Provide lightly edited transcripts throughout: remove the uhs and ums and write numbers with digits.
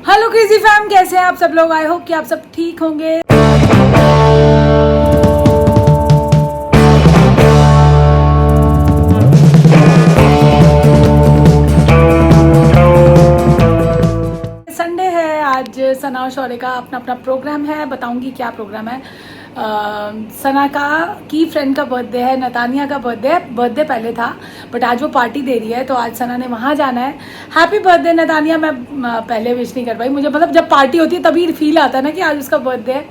Hello crazy fam, कैसे हैं आप सब लोग। आई होप कि आप सब ठीक होंगे। संडे है आज। सना और शौर्य का अपना अपना प्रोग्राम है। बताऊंगी क्या प्रोग्राम है। सना का की फ्रेंड का बर्थडे है, नतानिया का बर्थडे पहले था बट आज वो पार्टी दे रही है तो आज सना ने वहाँ जाना है। Happy birthday Natania. मैं पहले विश नहीं कर पाई, मुझे मतलब जब पार्टी होती है तभी फील आता है ना कि आज उसका बर्थडे है।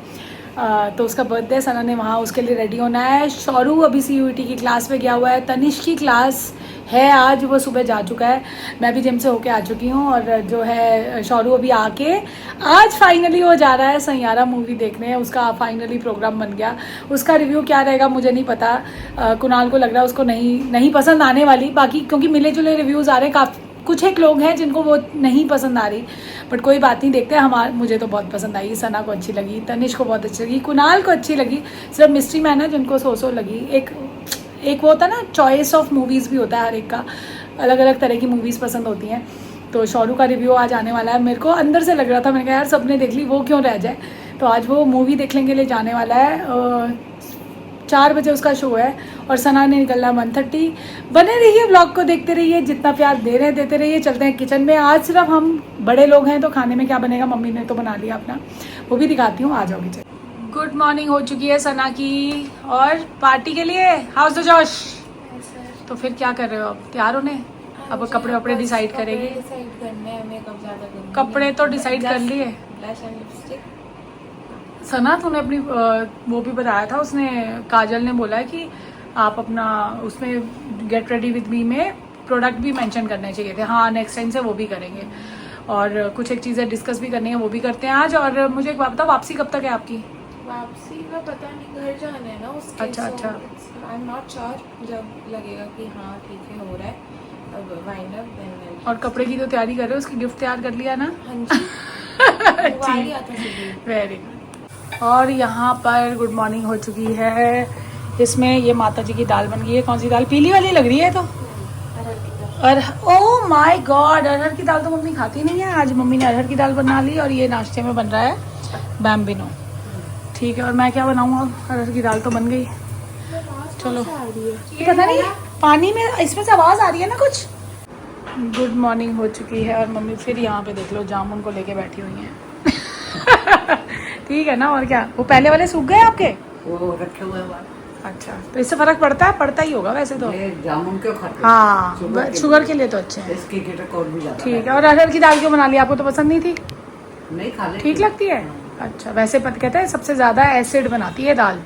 तो उसका बर्थडे सना ने वहाँ उसके लिए रेडी होना है। शौरू अभी CUET की क्लास में गया हुआ है। तनिष्क की क्लास है आज, वो सुबह जा चुका है। मैं भी जिम से होके आ चुकी हूँ और जो है शौरू अभी आके आज फाइनली वो जा रहा है सैयारा मूवी देखने। उसका फाइनली प्रोग्राम बन गया। उसका रिव्यू क्या रहेगा मुझे नहीं पता। कुणाल को लग रहा है उसको नहीं पसंद आने वाली, बाकी क्योंकि मिले जुले रिव्यूज़ आ रहे हैं। काफ़ी कुछ एक लोग हैं जिनको वो नहीं पसंद आ रही, बट कोई बात नहीं, देखते हैं। मुझे तो बहुत पसंद आई। सना को अच्छी लगी, तनिष्क को बहुत अच्छी लगी, कुणाल को अच्छी लगी। सिर्फ मिस्ट्री मैन है जिनको सो लगी। एक वो होता है ना, चॉइस ऑफ मूवीज़ भी होता है, हर एक का अलग अलग तरह की मूवीज़ पसंद होती हैं। तो शौरू का रिव्यू आज आने वाला है। मेरे को अंदर से लग रहा था, मैंने कहा यार सबने देख ली, वो क्यों रह जाए। तो आज वो मूवी देखने के लिए जाने वाला है। 4 बजे उसका शो है और सना ने निकलना 1:30। बने रहिए, ब्लॉग को देखते रहिए, जितना प्यार दे रहे हैं देते रहिए। चलते हैं किचन में। आज सिर्फ हम बड़े लोग हैं तो खाने में क्या बनेगा मम्मी ने तो बना लिया अपना, वो भी दिखाती हूँ। आ जाओ किचन। गुड मॉर्निंग हो चुकी है सना की और पार्टी के लिए हाउस द जोश। तो फिर क्या कर रहे हो अब, तैयार होने? अब कपड़े वपड़े डिसाइड करेगी। कपड़े तो डिसाइड कर लिए। सना तूने अपनी वो भी बताया था, उसने काजल ने बोला है कि आप अपना उसमें गेट रेडी विद मी में प्रोडक्ट भी मेंशन करने चाहिए थे। हाँ, नेक्स्ट टाइम से वो भी करेंगे और कुछ एक चीज़ें डिस्कस भी करनी है, वो भी करते हैं आज। और मुझे एक बात बताओ, वापसी कब तक है आपकी? वापसी का पता नहीं, घर जाना है ना उसके। अच्छा। आई एम नॉट श्योर, जब लगेगा कि हाँ ठीक है हो रहा है अब वाइंड अप। और कपड़े की तो तैयारी कर रहे हो, उसकी गिफ्ट तैयार कर लिया ना? हाँ जी। Very good. और यहाँ पर गुड मॉर्निंग हो चुकी है। इसमें ये माता जी की दाल बन गई है। कौन सी दाल? पीली वाली लग रही है तो। ओह माय गॉड, अरहर की दाल तो मम्मी खाती नहीं है। आज मम्मी ने अरहर की दाल बना ली और ये नाश्ते में बन रहा है बैम्बिनो। ठीक है, और मैं क्या बनाऊँ अब? अरहर की दाल तो बन गई। चलो, ये पता नहीं पानी में इसमें से आवाज़ आ रही है ना कुछ। गुड मॉर्निंग हो चुकी है और मम्मी फिर यहाँ पे देख लो जामुन को लेके बैठी हुई हैं। ठीक है ना, और क्या? वो पहले वाले सूख गए आपके? वो रखे हुए हैं। अच्छा, तो इससे फर्क पड़ता है? पड़ता ही होगा वैसे तो। ये जामुन क्यों खाते? हाँ, शुगर के लिए तो अच्छे हैं। इसकी कीटक और भी ज्यादा। ठीक है, और अरहर की दाल क्यों बना ली? आपको तो पसंद नहीं थी? नहीं खा लेती। ठीक लगती है? अच्छा, वैसे कहते हैं सबसे ज़्यादा एसिड बनाती है दाल,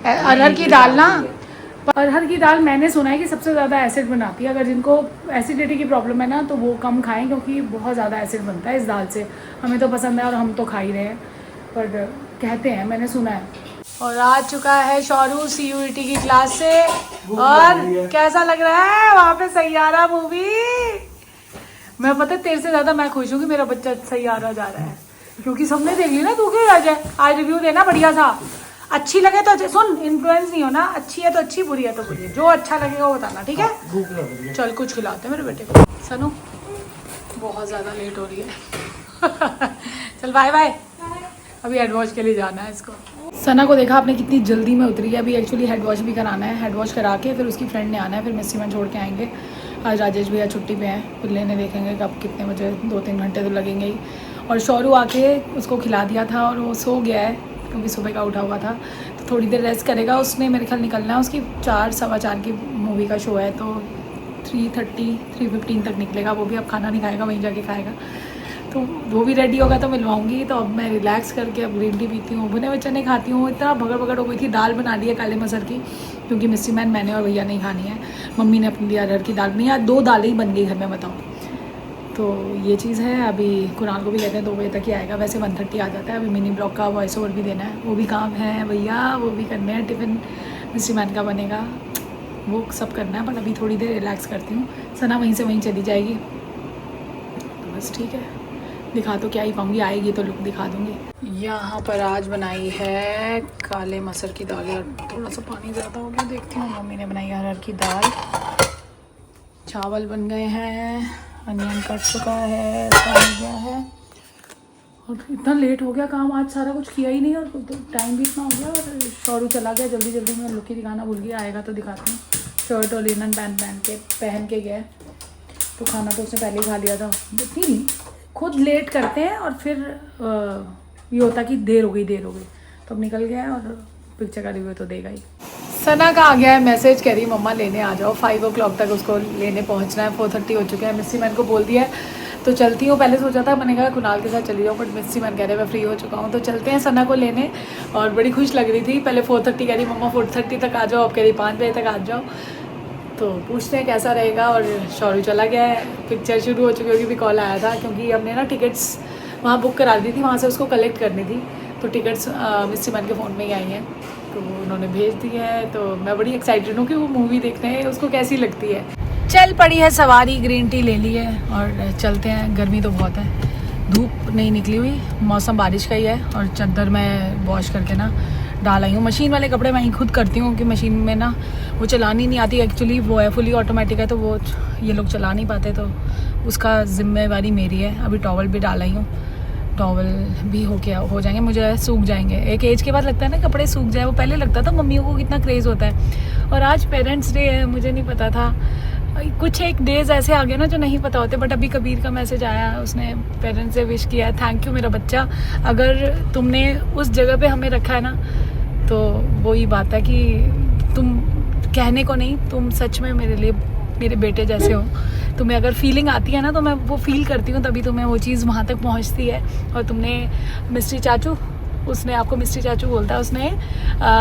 अरहर की दाल ना। अरहर की दाल मैंने सुना है कि सबसे ज़्यादा एसिड बनाती है। अगर जिनको एसिडिटी की प्रॉब्लम है ना तो वो कम खाएं, क्योंकि बहुत ज़्यादा एसिड बनता है इस दाल से। हमें तो पसंद है और हम तो खा ही रहे हैं, पर कहते हैं, मैंने सुना है। और आ चुका है शौरू CUET की क्लास से। और कैसा लग रहा है वहाँ पे सैयारा मूवी? मैं पता है तेरे से ज़्यादा मैं खुश हूँ कि मेरा बच्चा सैयारा जा रहा है, क्योंकि सबने देख ली ना, तू क्यों रह जाए। आज रिव्यू देना बढ़िया सा, अच्छी लगे तो सुन, इन्फ्लुएंस नहीं होना। अच्छी है तो अच्छी, बुरी है तो बुरी, जो अच्छा लगेगा वो बताना, ठीक है? चल कुछ खिलाते हैं मेरे बेटे को। सनू बहुत ज़्यादा लेट हो रही है। चल बाय बाय। अभी हेड वॉश के लिए जाना है इसको। सना को देखा आपने कितनी जल्दी में उतरी है। अभी एक्चुअली हेड वॉश भी कराना है। हेड वॉश करा के फिर उसकी फ्रेंड ने आना है, फिर मिस्सी में छोड़ के आएंगे। आज राजेश भैया छुट्टी पे हैं, फिर लेने देखेंगे कब कितने बजे। 2-3 घंटे तो लगेंगे ही। और शौरू आके उसको खिला दिया था और वो सो गया है क्योंकि सुबह का उठा हुआ था, तो थोड़ी देर रेस्ट करेगा। उसने मेरे ख्याल निकलना है, उसकी 4-4:15 की मूवी का शो है, तो 3:30-3:15 तक निकलेगा। वो भी अब खाना नहीं खाएगा, वहीं जाके खाएगा। तो वो भी रेडी होगा तो मिलवाऊंगी। तो अब मैं रिलैक्स करके अब ग्रीन टी पीती हूँ, भुने हुए चने खाती हूँ। इतना भगड़ हो गई थी। दाल बना दी है काले मसर की, क्योंकि मिस्सी मैन मैंने और भैया नहीं खानी है। मम्मी ने अपने लिए अरहर की दाल बनी। आज 2 दालें ही बन गई घर में, बताओ। तो ये चीज़ है। अभी कुणाल को भी कहते हैं 2 बजे तक ही आएगा, वैसे 1:30 आ जाता है। अभी मिनी ब्लॉग का वॉइस ओवर भी देना है, वो भी काम है भैया, वो भी करने हैं। टिफ़िन मिस्सी मैन का बनेगा, वो सब करना है। पर अभी थोड़ी देर रिलैक्स करती हूँ। सना वहीं से वहीं चली जाएगी, तो बस ठीक है। दिखा तो क्या ही पाऊँगी, आएगी तो लुक दिखा दूँगी। यहाँ पर आज बनाई है काले मसर की दाल। और थोड़ा सा पानी ज़्यादा हो गया, देखती हूँ। मम्मी ने बनाई है अरहर की दाल। चावल बन गए हैं, अनियन कट चुका है, ऐसा हो गया है। और इतना लेट हो गया काम, आज सारा कुछ किया ही नहीं और टाइम भी इतना हो गया और शौरू चला गया जल्दी जल्दी में। लुक ही दिखाना भूल गया, आएगा तो दिखाती हूँ। शर्ट और लिनन पैंट पहन के गया, तो खाना तो उसने पहले ही खा लिया था। इतनी नहीं, खुद लेट करते हैं और फिर ये होता कि देर हो गई तो अब निकल गया है और पिक्चर का रिव्यू तो देगा ही। सना का आ गया है मैसेज, कह रही मम्मा लेने आ जाओ, 5 o'clock तक उसको लेने पहुंचना है। 4:30 हो चुके हैं। मिस्सी मैन को बोल दिया है तो चलती हूँ। पहले सोचा था, मैंने कहा कुणाल के साथ चली जाऊँ, बट मिस्सी मैन कह रहे मैं फ्री हो चुका हूँ, तो चलते हैं सना को लेने। और बड़ी खुश लग रही थी, पहले 4:30 कह रही मम्मा 4:30 तक आ जाओ, अब कह रही 5 बजे तक आ जाओ। तो पूछते हैं कैसा रहेगा। और शौरू चला गया है, पिक्चर शुरू हो चुकी होगी, भी कॉल आया था क्योंकि हमने ना टिकट्स वहाँ बुक करा दी थी, वहाँ से उसको कलेक्ट करनी थी, तो टिकट्स मिस्सी मैन के फ़ोन में ही आई हैं, तो उन्होंने भेज दी है। तो मैं बड़ी एक्साइटेड हूँ कि वो मूवी देखते हैं, उसको कैसी लगती है। चल पड़ी है सवारी, ग्रीन टी ले ली है और चलते हैं। गर्मी तो बहुत है, धूप नहीं निकली हुई, मौसम बारिश का ही है। और चादर मैं वॉश करके ना डाल आई हूँ। मशीन वाले कपड़े मैं ही खुद करती हूँ कि मशीन में ना वो चलानी नहीं आती एक्चुअली, वो है फुली ऑटोमेटिक है, तो वो ये लोग चला नहीं पाते, तो उसका जिम्मेवारी मेरी है। अभी टॉवल भी डाल आई हूँ, टॉवल भी हो जाएंगे, मुझे सूख जाएंगे। एक एज के बाद लगता है ना कपड़े सूख जाए, वो पहले लगता था मम्मियों को कितना क्रेज़ होता है। और आज पेरेंट्स डे है, मुझे नहीं पता था, कुछ एक डेज ऐसे आ गए ना जो नहीं पता होते। बट अभी कबीर का मैसेज आया, उसने पेरेंट्स से विश किया है, थैंक यू मेरा बच्चा, अगर तुमने उस जगह पे हमें रखा है ना, तो वही बात है कि तुम कहने को नहीं, तुम सच में मेरे लिए मेरे बेटे जैसे हो। तुम्हें अगर फीलिंग आती है ना, तो मैं वो फील करती हूँ, तभी तुम्हें वो चीज़ वहाँ तक पहुँचती है। और तुमने मिस्ट्री चाचू, उसने आपको मिस्ट्री चाचू बोलता है, उसने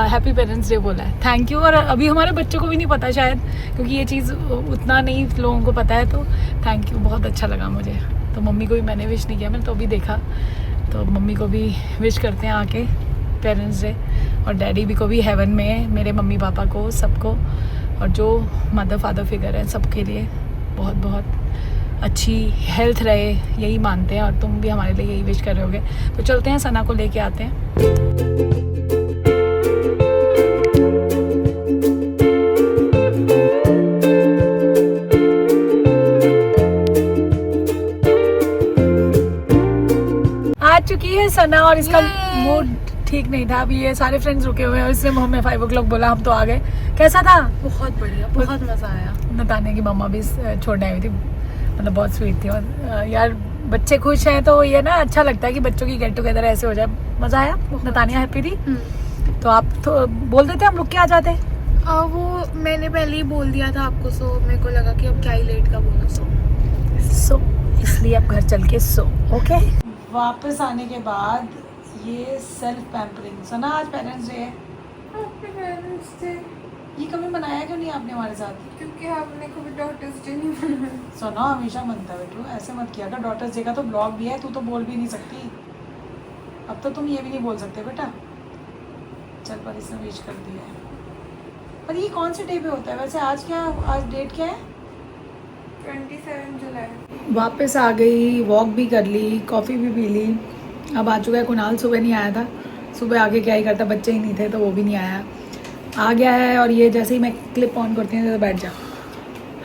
हैप्पी पेरेंट्स डे बोला है, थैंक यू। और अभी हमारे बच्चों को भी नहीं पता शायद, क्योंकि ये चीज़ उतना नहीं लोगों को पता है, तो थैंक यू, बहुत अच्छा लगा मुझे। तो मम्मी को भी मैंने विश नहीं किया, मैंने तो अभी देखा, तो मम्मी को भी विश करते हैं आके पेरेंट्स डे। और डैडी भी को भी हेवन में, मेरे मम्मी पापा को, सबको, और जो मदर फादर फिगर है सबके लिए बहुत बहुत अच्छी हेल्थ रहे, यही मानते हैं। और तुम भी हमारे लिए यही विश कर रहे होगे। तो चलते हैं, सना को लेके आते हैं। आ चुकी है सना और इसका मूड ठीक नहीं था। अभी ये सारे फ्रेंड्स रुके हुए हैं और इसने हमें 5 o'clock बोला, हम तो आ गए। कैसा था? बहुत बढ़िया, बहुत मज़ा आया। नतानिया की मम्मा भी छोड़ने आई हुई थी, मतलब बहुत स्वीट थी। और यार बच्चे खुश हैं तो ये ना अच्छा लगता है कि बच्चों की गेट टुगेदर ऐसे हो जाए। मज़ा आया, नतानिया हैप्पी थी। तो आप तो बोल देते हम रुक के आ जाते। वो मैंने पहले ही बोल दिया था आपको, सो मेरे को लगा कि अब क्या ही लेट का बोलो, सो इसलिए अब घर चल के सो। ओके, वापस आने के बाद ये सेल्फ पैम्परिंग। सना आज पेरेंट्स डे है, ये कभी मनाया क्यों नहीं आपने हमारे साथ? क्योंकि आपने कभी डॉटर्स डे नहीं मनाया। सोना हमेशा मनता है बेटू, ऐसे मत किया कर। डॉटर्स डे का तो ब्लॉग भी है, तू तो बोल भी नहीं सकती। अब तो तुम ये भी नहीं बोल सकते बेटा। चल पर इसने विश कर दिया है। पर ये कौन से डे पे होता है वैसे? आज क्या, आज डेट क्या है? 27 जुलाई। वापस आ गई, वॉक भी कर ली, कॉफ़ी भी पी ली। अब आ चुका है कुणाल। सुबह नहीं आया था, सुबह आके क्या ही करता, बच्चे ही नहीं थे तो वो भी नहीं आया, आ गया है। और ये जैसे ही मैं क्लिप ऑन करती हूँ तो बैठ जा,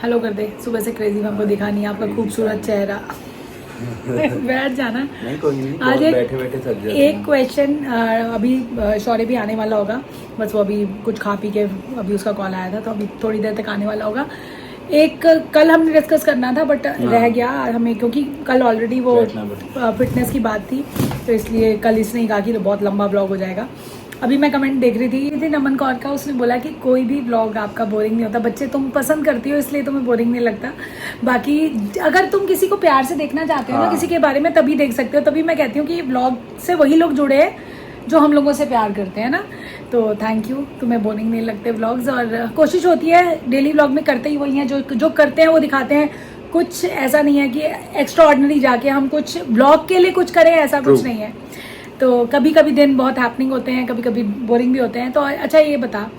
हेलो कर दे। सुबह से क्रेजी हमको दिखा नहीं आपका खूबसूरत चेहरा। बैठ जाना। नहीं कोई नहीं, आज बैठे बैठे थक जाते एक क्वेश्चन, अभी शौर्य भी आने वाला होगा, बस वो अभी कुछ खा पी के अभी उसका कॉल आया था, तो अभी थोड़ी देर तक आने वाला होगा। एक कल हमने डिस्कस करना था बट रह गया हमें, क्योंकि कल ऑलरेडी वो फिटनेस की बात थी, तो इसलिए कल इसने ही कहा कि तो बहुत लंबा ब्लॉग हो जाएगा। अभी मैं कमेंट देख रही थी नमन कौर का, उसने बोला कि कोई भी ब्लॉग आपका बोरिंग नहीं होता, बच्चे तुम पसंद करती हो इसलिए तुम्हें बोरिंग नहीं लगता। बाकी अगर तुम किसी को प्यार से देखना चाहते हो ना किसी के बारे में, तभी देख सकते हो। तभी मैं कहती हूँ कि ब्लॉग से वही लोग जुड़े हैं जो हम लोगों से प्यार करते हैं ना। तो थैंक यू, तुम्हें बोरिंग नहीं लगते व्लॉग्स। और कोशिश होती है डेली व्लॉग में करते ही वही हैं, जो करते हैं वो दिखाते हैं। कुछ ऐसा नहीं है कि एक्स्ट्रा ऑर्डिनरी जाके हम कुछ ब्लॉग के लिए कुछ करें, ऐसा कुछ नहीं है। तो कभी कभी दिन बहुत हैपनिंग होते हैं, कभी कभी बोरिंग भी होते हैं। तो अच्छा ये बता,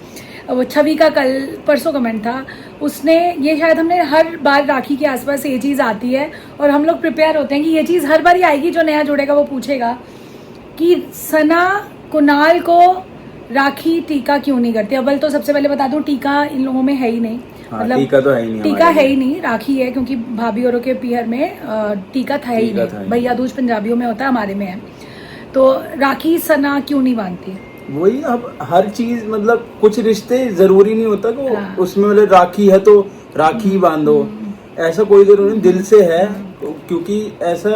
वो छवि का कल परसों कमेंट था, उसने ये शायद हमने हर बार राखी के आसपास ये चीज़ आती है और हम लोग प्रिपेयर होते हैं कि ये चीज़ हर बार ही आएगी, जो नया जुड़ेगा वो पूछेगा कि सना कुणाल को राखी टीका क्यों नहीं करती। अव्वल तो सबसे पहले बता दूं, टीका इन लोगों में है ही नहीं। मतलब टीका तो है ही नहीं, टीका है ही नहीं, राखी है, क्योंकि भाभी औरों के पीहर में टीका था ही नहीं। भैया दूज पंजाबियों में होता है, हमारे में है। तो राखी सना क्यों नहीं बांधती है? वही, अब हर चीज मतलब कुछ रिश्ते जरूरी नहीं होता कि हाँ। उसमें मतलब राखी है तो राखी ही बांधो, ऐसा कोई जरूरी नहीं, दिल से है क्योंकि ऐसा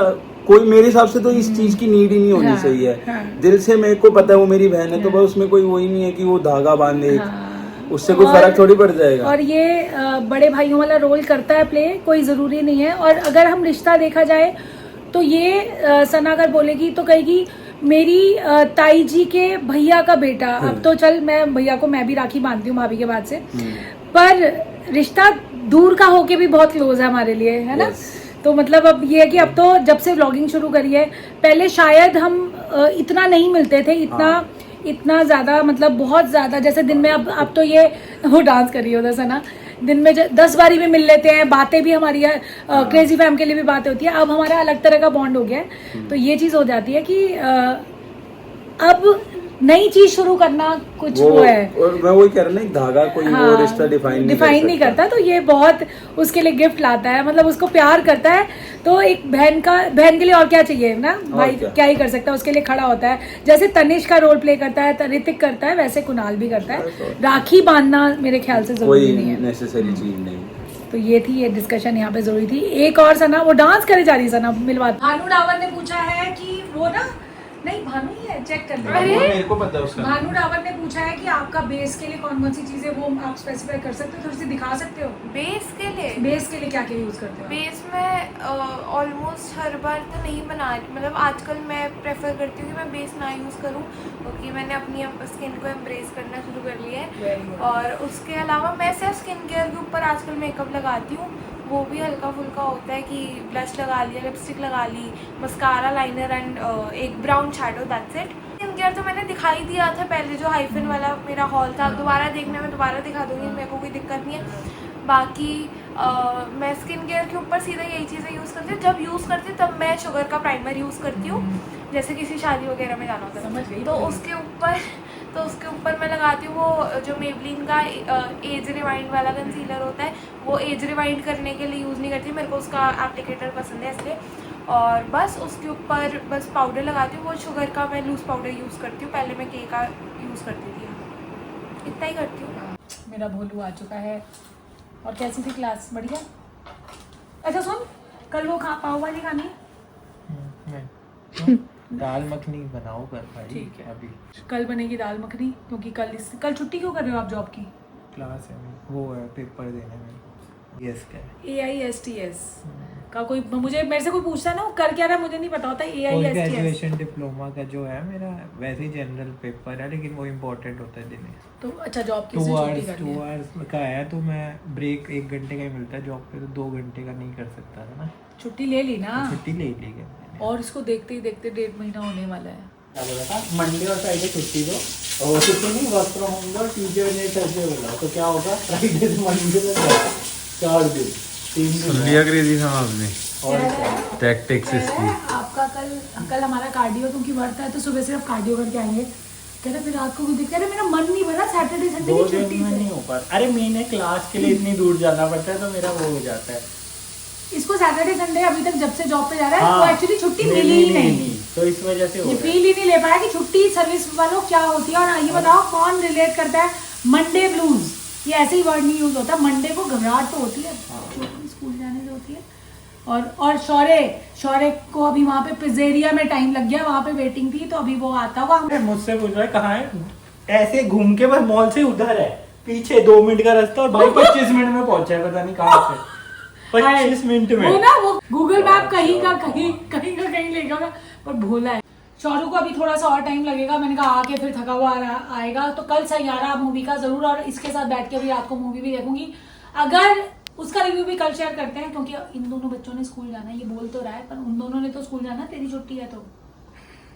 कोई मेरे हिसाब से तो इस चीज की नीड ही नहीं होनी हाँ, चाहिए। हाँ। दिल से मेरे को पता है वो मेरी बहन है, तो बस उसमें कोई वही नहीं है कि वो धागा बांधे, हाँ। उससे कोई फर्क थोड़ी पड़ जाएगा। और ये बड़े भाइयों वाला रोल करता है प्ले, कोई जरूरी नहीं है। और अगर हम रिश्ता देखा जाए तो ये सना अगर बोलेगी तो कहेगी मेरी ताई जी के भैया का बेटा। अब तो चल मैं भैया को मैं भी राखी बांधती हूँ भाभी के बाद से, पर रिश्ता दूर का होके भी बहुत क्लोज है हमारे लिए, है ना? तो मतलब अब ये है कि अब तो जब से व्लॉगिंग शुरू करी है, पहले शायद हम इतना नहीं मिलते थे, इतना ज्यादा, मतलब बहुत ज्यादा, जैसे दिन में अब तो ये वो डांस कर रही है उधर से ना, दिन में 10 बारी भी मिल लेते हैं, बातें भी हमारी क्रेजी फैम के लिए भी बातें होती है। अब हमारा अलग तरह का बॉन्ड हो गया है, तो ये चीज हो जाती है कि अब नई चीज शुरू करना कुछ वो है। और मैं वही कह रहा ना, धागा कोई वो रिश्ता डिफाइन नहीं करता, तो ये बहुत उसके लिए गिफ्ट लाता है, मतलब उसको प्यार करता है। तो एक बहन के लिए और क्या चाहिए ना, भाई क्या ही कर सकता है, उसके लिए खड़ा होता है। जैसे तनिष्क का रोल प्ले करता है, ऋतिक करता है, वैसे कुणाल भी करता है। राखी बांधना मेरे ख्याल से जरूरी नहीं है, नेसेसरी चीज नहीं। तो ये थी, ये डिस्कशन यहाँ पे जरूरी थी। एक और सना वो डांस करे जा रही है, सना मिलवा। भानु रावत ने पूछा है कि वो ना, नहीं भानु ही है, चेक कर लो। मेरे को पता है उसका। भानु रावत ने पूछा है कि आपका बेस के लिए कौन कौन सी चीजें वो आप स्पेसिफाई कर सकते हो, थोड़ी सी दिखा सकते हो? बेस के लिए क्या क्या यूज करते हो? बेस में ऑलमोस्ट हर बार तो नहीं बना रही, मतलब आजकल मैं प्रेफर करती हूँ कि मैं बेस ना यूज़ करूँ, क्योंकि मैंने अपनी स्किन को एम्ब्रेस करना शुरू कर लिया है। और उसके अलावा मैं सिर्फ स्किन केयर के ऊपर आजकल मेकअप लगाती हूँ, वो भी हल्का फुल्का होता है कि ब्लश लगा लिया, लिपस्टिक लगा ली, मस्कारा, लाइनर एंड एक brown shadow, that's it. Skin care तो मैंने दिखाई दिया था पहले, जो हाइफन वाला मेरा हॉल था, दोबारा देखने में दोबारा दिखा दूँगी, मेरे को कोई दिक्कत नहीं है। बाकी मैं स्किन केयर के ऊपर सीधा यही चीज़ें यूज़ करती हूँ। जब यूज़ करती हूँ तब मैं शुगर का प्राइमर यूज़ करती हूँ, जैसे किसी शादी वगैरह में जाना होता है तो उसके ऊपर मैं लगाती हूँ वो जो मेबलिन का एज रिवाइंड वाला कंसीलर होता है, वो एज रिवाइंड करने के लिए यूज़ नहीं करती, मेरे को उसका एप्लीकेटर पसंद है इसलिए। और बस उसके ऊपर बस पाउडर लगाती हूँ, वो शुगर का मैं लूज़ पाउडर यूज़ करती हूँ, पहले मैं के का यूज़ करती थी, इतना ही करती हूँ। मेरा भोलू आ चुका है। और कैसी थी क्लास? बढ़िया। अच्छा सुन, कल वो पाव भाजी खानी है? दाल मखनी बनाओ कर भाई। ठीक है। अभी कल बनेगी दाल मखनी, क्योंकि कल छुट्टी क्यों कर रहे हो आप जॉब की? क्लास है, वो है पेपर देने में। यस क्या है? AISTS का कोई मुझे मेरे से कोई पूछता है ना वो कर क्या रहा है, मुझे नहीं पता होता। AISTS ग्रेजुएशन डिप्लोमा का जो है मेरा, वैसे ही जनरल पेपर है, लेकिन वो इम्पोर्टेंट होता है दिन में। तो अच्छा, जॉब की 2 आवर्स का है, तो मैं ब्रेक 1 घंटे का ही मिलता है जॉब पे, तो 2 घंटे का नहीं कर सकता था ना, छुट्टी ले ली ना। छुट्टी ले ली गई। और इसको देखते ही देखते 1.5 महीना होने वाला है। क्या बोला था? मंडे और फ्राइडे छुट्टी दो, और छुट्टी नहीं, वर्क फ्रॉम होम दो, ट्यूजडे और थर्सडे बोला, तो क्या होगा? फ्राइडे से मंडे तक 4 दिन, 3 दिन लिया क्रेजी था आपने और टैक्टिक्स इसकी। आपका कल हमारा कार्डियो, क्योंकि वर्क है तो सुबह सिर्फ कार्डियो करके आएंगे। कह रहे फिर रात को भी देख, कह रहे मेरा मन नहीं भरा सैटरडे संडे 2 की दिन छुट्टी में से। नहीं हो पाता। अरे मैंने क्लास के लिए इतनी दूर जाना पड़ता है, तो मेरा वो हो जाता है। इसको सैटरडे संडे अभी तक जब से जॉब पे जा रहा है हाँ, वो एक्चुअली छुट्टी मिली ही नहीं, तो इस वजह से हो ये रहा है। फील ही नहीं ले पाया कि छुट्टी सर्विस वालों क्या होती है। और ये बताओ कौन रिलेट करता है मंडे ब्लूज? ये ऐसे ही वर्ड नहीं यूज होता। मंडे को घबराहट तो होती है, स्कूल जाने से होती है। और शौर्य को अभी वहाँ पे पिज़्ज़ेरिया में टाइम लग गया, वहाँ पे वेटिंग थी, तो अभी वो आता हुआ। अरे मुझसे पूछ रहा है कहाँ है, ऐसे घूम के बस मॉल से उधर है, पीछे 2 मिनट का रास्ता, और भाई 25 मिनट में पहुंचा है, पता नहीं कहाँ से 25 मिनट में। वो ना वो गूगल मैप कहीं का कहीं लेगा ना, पर भोला है। शौर्य को अभी थोड़ा सा और टाइम लगेगा, मैंने कहा आके फिर थका हुआ आएगा। तो कल सैयारा मूवी का जरूर, और इसके साथ बैठ के भी रात को मूवी भी देखूंगी। अगर उसका रिव्यू भी कल शेयर करते हैं, क्योंकि इन दोनों बच्चों ने स्कूल जाना है, ये बोल तो रहा है, पर उन दोनों ने तो स्कूल जाना, तेरी छुट्टी है तो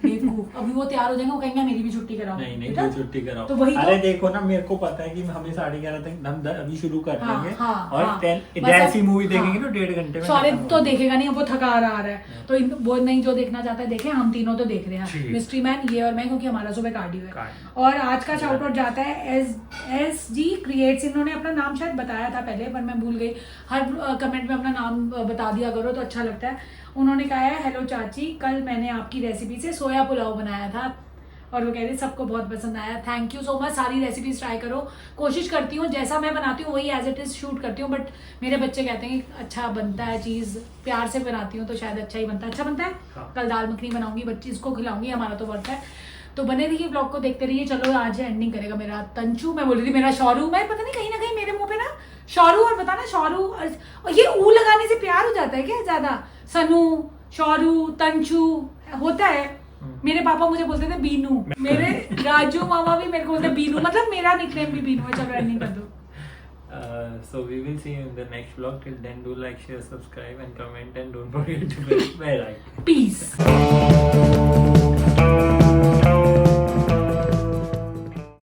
बेवकूफ। अभी वो तैयार हो जाएंगे, वो कहेंगे मेरी भी छुट्टी कराओ। नहीं तो छुट्टी कराओ। तो वही अरे देखो ना, मेरे को पता है कि हमें 11:30 तक हम अभी शुरू कर देंगे, और हाँ, जैसी मूवी देखेंगे तो 1.5 घंटे में शौर्य खत्म तो हो देखेगा नहीं, वो थका आ रहा है, तो वो नहीं, जो देखना चाहता है देखे। हम तीनों तो देख रहे हैं, मिस्ट्री मैन ये और मैं, क्योंकि हमारा सुबह कार्डियो है। और आज का शाउट आउट जाता है SG क्रिएट्स। इन्होंने अपना नाम शायद बताया था पहले, पर मैं भूल गई। हर कमेंट में अपना नाम बता दिया करो तो अच्छा लगता है। उन्होंने कहा है हेलो चाची, कल मैंने आपकी रेसिपी से सोया पुलाव बनाया था और वो कह रही सबको बहुत पसंद आया। Thank you so much. सारी रेसिपीज ट्राई करो, कोशिश करती हूँ जैसा मैं बनाती हूँ वही एज इट इज शूट करती हूँ, बट मेरे बच्चे कहते हैं कि अच्छा बनता है, चीज़ प्यार से बनाती हूँ तो शायद अच्छा ही बनता है। अच्छा बनता है। हाँ। कल दाल मखनी बनाऊंगी, बच्ची इसको खिलाऊंगी, हमारा तो वर्क है। तो बने रहिए, ब्लॉग को देखते रहिए। चलो आज एंडिंग करेगा मेरा तंचू, मैं बोल रही थी मेरा शौरू, मैं पता नहीं कहीं ना कहीं मेरे मुंह पे ना शौरू और बताना शौरू और ये ऊ लगाने से प्यार हो जाता है क्या ज्यादा? सनू, शौरू, तंचू होता है। मेरे पापा मुझे बोलते थे बीनू, मेरे राजू मामा भी मेरे को बोलते बीनू, मतलब मेरा निकनेम भी बीनू है। चलो एंडिंग कर दो। So we will see you in the next vlog. Till then, do like, share, subscribe, and comment, and don't forget to press bell icon. Peace.